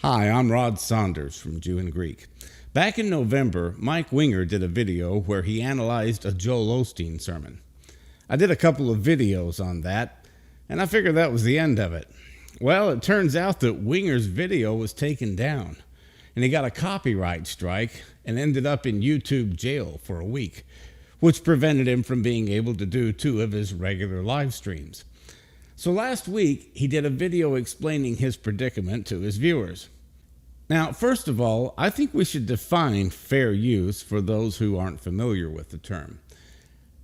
Hi, I'm Rod Saunders from Jew and Greek. Back in November, Mike Winger did a video where he analyzed a Joel Osteen sermon. I did a couple of videos on that, and I figured that was the end of it. Well, it turns out that Winger's video was taken down, and he got a copyright strike and ended up in YouTube jail for a week, which prevented him from being able to do 2 of his regular live streams. So last week, he did a video explaining his predicament to his viewers. Now, first of all, I think we should define fair use for those who aren't familiar with the term.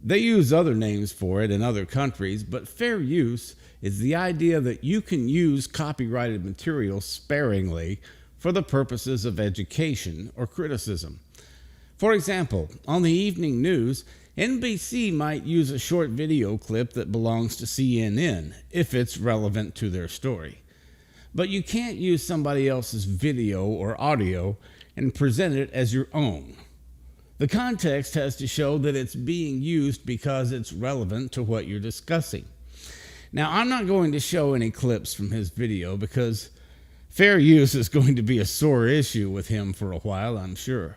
They use other names for it in other countries, but fair use is the idea that you can use copyrighted material sparingly for the purposes of education or criticism. For example, on the evening news, NBC might use a short video clip that belongs to CNN if it's relevant to their story. But you can't use somebody else's video or audio and present it as your own. The context has to show that it's being used because it's relevant to what you're discussing. Now, I'm not going to show any clips from his video because fair use is going to be a sore issue with him for a while, I'm sure.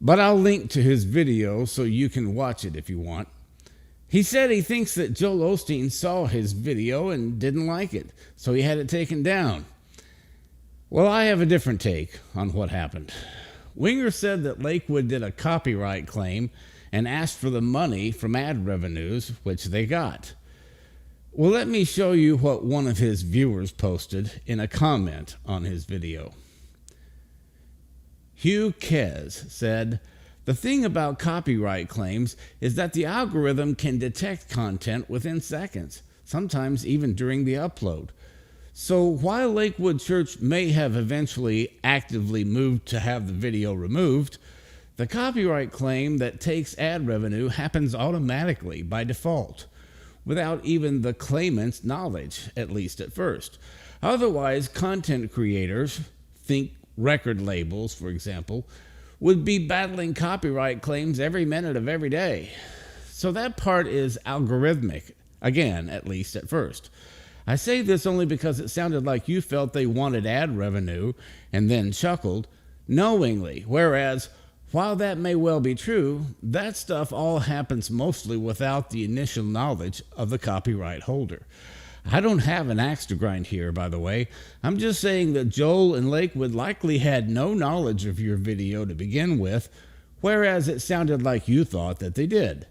But I'll link to his video so you can watch it if you want. He said he thinks that Joel Osteen saw his video and didn't like it, so he had it taken down. Well, I have a different take on what happened. Winger said that Lakewood did a copyright claim and asked for the money from ad revenues, which they got. Well, let me show you what one of his viewers posted in a comment on his video. Hugh Kez said, "The thing about copyright claims is that the algorithm can detect content within seconds, sometimes even during the upload. So while Lakewood Church may have eventually actively moved to have the video removed, the copyright claim that takes ad revenue happens automatically by default, without even the claimant's knowledge, at least at first. Otherwise, content creators, think record labels, for example, would be battling copyright claims every minute of every day. So that part is algorithmic, again, at least at first. I say this only because it sounded like you felt they wanted ad revenue and then chuckled knowingly, whereas while that may well be true, that stuff all happens mostly without the initial knowledge of the copyright holder. I don't have an axe to grind here, by the way. I'm just saying that Joel and Lakewood likely had no knowledge of your video to begin with, whereas it sounded like you thought that they did,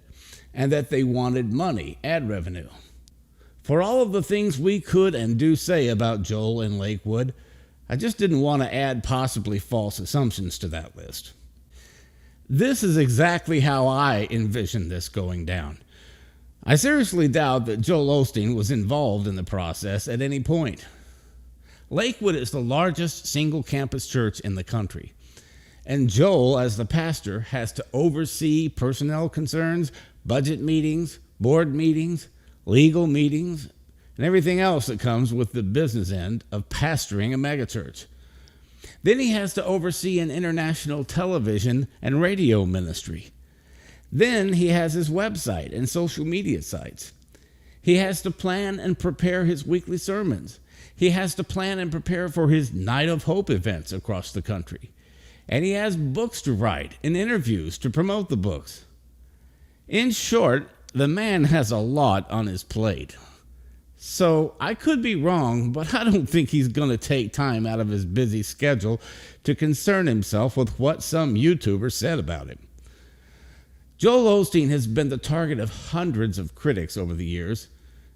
and that they wanted money, ad revenue. For all of the things we could and do say about Joel and Lakewood, I just didn't want to add possibly false assumptions to that list. This is exactly how I envision this going down. I seriously doubt that Joel Osteen was involved in the process at any point. Lakewood is the largest single campus church in the country, and Joel, as the pastor, has to oversee personnel concerns, budget meetings, board meetings, legal meetings, and everything else that comes with the business end of pastoring a megachurch. Then he has to oversee an international television and radio ministry. Then he has his website and social media sites. He has to plan and prepare his weekly sermons. He has to plan and prepare for his Night of Hope events across the country. And he has books to write and interviews to promote the books. In short, the man has a lot on his plate. So I could be wrong, but I don't think he's going to take time out of his busy schedule to concern himself with what some YouTuber said about him. Joel Osteen has been the target of hundreds of critics over the years,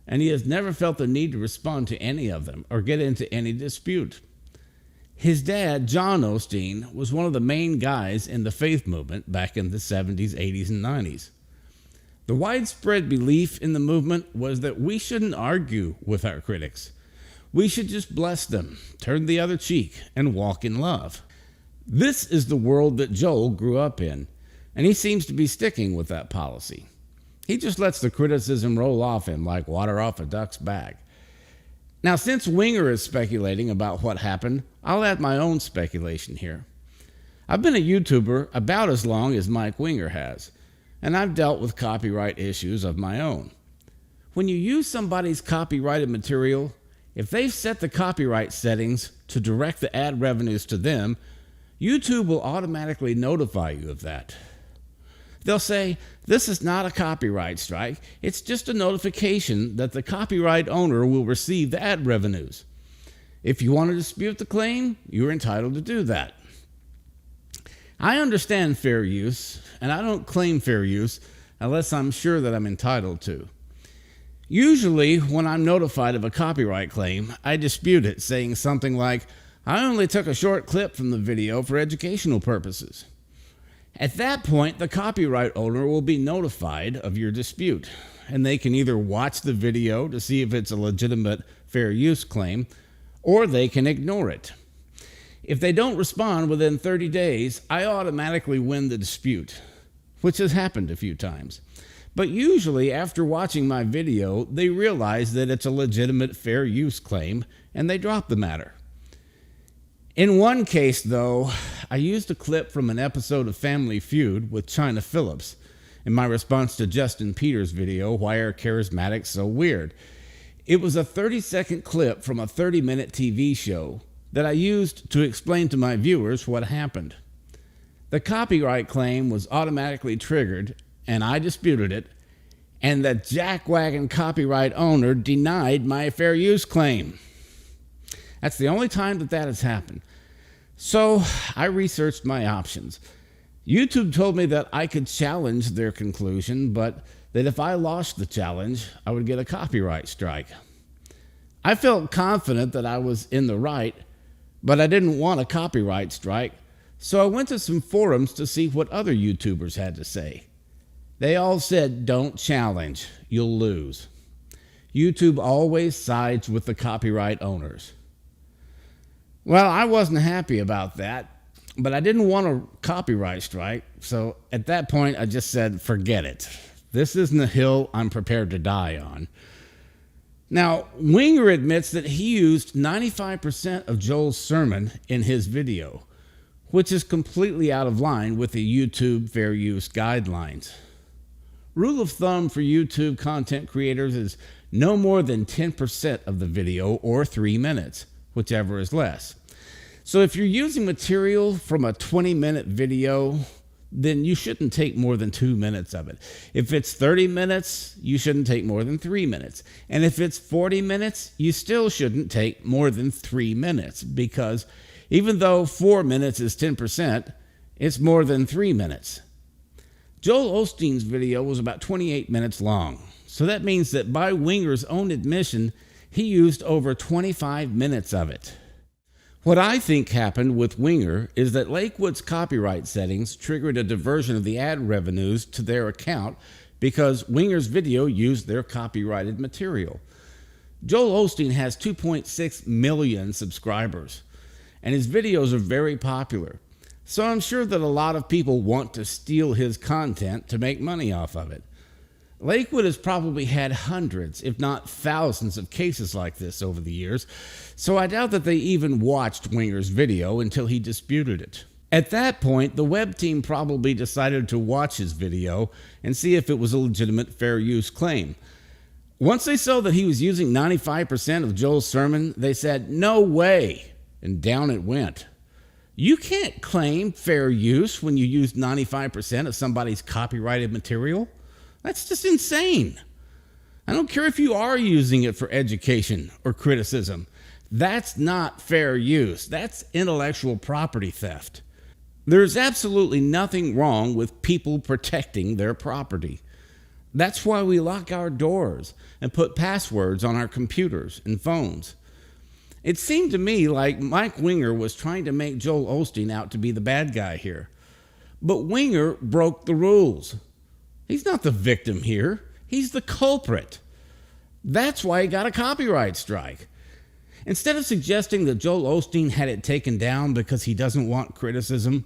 and he has never felt the need to respond to any of them or get into any dispute. His dad, John Osteen, was one of the main guys in the faith movement back in the 70s, 80s, and 90s. The widespread belief in the movement was that we shouldn't argue with our critics. We should just bless them, turn the other cheek, and walk in love. This is the world that Joel grew up in, and he seems to be sticking with that policy. He just lets the criticism roll off him like water off a duck's back. Now, since Winger is speculating about what happened, I'll add my own speculation here. I've been a YouTuber about as long as Mike Winger has, and I've dealt with copyright issues of my own. When you use somebody's copyrighted material, If they've set the copyright settings to direct the ad revenues to them, YouTube will automatically notify you of that. They'll say, this is not a copyright strike, it's just a notification that the copyright owner will receive the ad revenues. If you want to dispute the claim, you're entitled to do that. I understand fair use, and I don't claim fair use unless I'm sure that I'm entitled to. Usually, when I'm notified of a copyright claim, I dispute it, saying something like, I only took a short clip from the video for educational purposes. At that point, the copyright owner will be notified of your dispute, and they can either watch the video to see if it's a legitimate fair use claim, or they can ignore it. If they don't respond within 30 days, I automatically win the dispute, which has happened a few times. But usually, after watching my video, they realize that it's a legitimate fair use claim, and they drop the matter. In one case, though, I used a clip from an episode of Family Feud with China Phillips in my response to Justin Peters' video, Why Are Charismatics So Weird? It was a 30-second clip from a 30-minute TV show that I used to explain to my viewers what happened. The copyright claim was automatically triggered, and I disputed it, and the jackwagon copyright owner denied my fair use claim. That's the only time that has happened. So I researched my options. YouTube told me that I could challenge their conclusion, but that if I lost the challenge, I would get a copyright strike. I felt confident that I was in the right, but I didn't want a copyright strike, so I went to some forums to see what other YouTubers had to say. They all said, don't challenge, you'll lose. YouTube always sides with the copyright owners. Well, I wasn't happy about that, but I didn't want a copyright strike, so at that point I just said, forget it. This isn't a hill I'm prepared to die on. Now, Winger admits that he used 95% of Joel's sermon in his video, which is completely out of line with the YouTube fair use guidelines. Rule of thumb for YouTube content creators is no more than 10% of the video or 3 minutes, whichever is less. So if you're using material from a 20-minute video, then you shouldn't take more than 2 minutes of it. If it's 30 minutes, you shouldn't take more than 3 minutes. And if it's 40 minutes, you still shouldn't take more than 3 minutes, because even though 4 minutes is 10%, it's more than 3 minutes. Joel Osteen's video was about 28 minutes long, so that means that by Winger's own admission, he used over 25 minutes of it. What I think happened with Winger is that Lakewood's copyright settings triggered a diversion of the ad revenues to their account because Winger's video used their copyrighted material. Joel Osteen has 2.6 million subscribers, and his videos are very popular. So I'm sure that a lot of people want to steal his content to make money off of it. Lakewood has probably had hundreds, if not thousands, of cases like this over the years, so I doubt that they even watched Winger's video until he disputed it. At that point, the web team probably decided to watch his video and see if it was a legitimate fair use claim. Once they saw that he was using 95% of Joel's sermon, they said, "No way," and down it went. You can't claim fair use when you use 95% of somebody's copyrighted material. That's just insane. I don't care if you are using it for education or criticism. That's not fair use. That's intellectual property theft. There's absolutely nothing wrong with people protecting their property. That's why we lock our doors and put passwords on our computers and phones. It seemed to me like Mike Winger was trying to make Joel Osteen out to be the bad guy here. But Winger broke the rules. He's not the victim here. He's the culprit. That's why he got a copyright strike. Instead of suggesting that Joel Osteen had it taken down because he doesn't want criticism,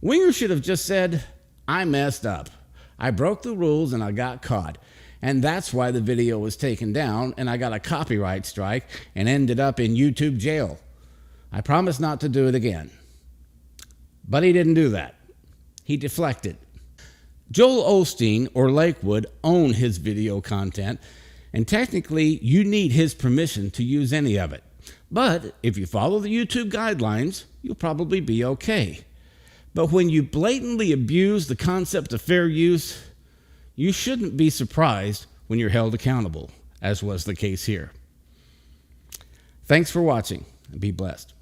Winger should have just said, I messed up. I broke the rules and I got caught. And that's why the video was taken down and I got a copyright strike and ended up in YouTube jail. I promise not to do it again. But he didn't do that. He deflected. Joel Osteen or Lakewood own his video content, And technically, you need his permission to use any of it. But if you follow the YouTube guidelines, you'll probably be okay. But when you blatantly abuse the concept of fair use, you shouldn't be surprised when you're held accountable, as was the case here. Thanks for watching, and be blessed.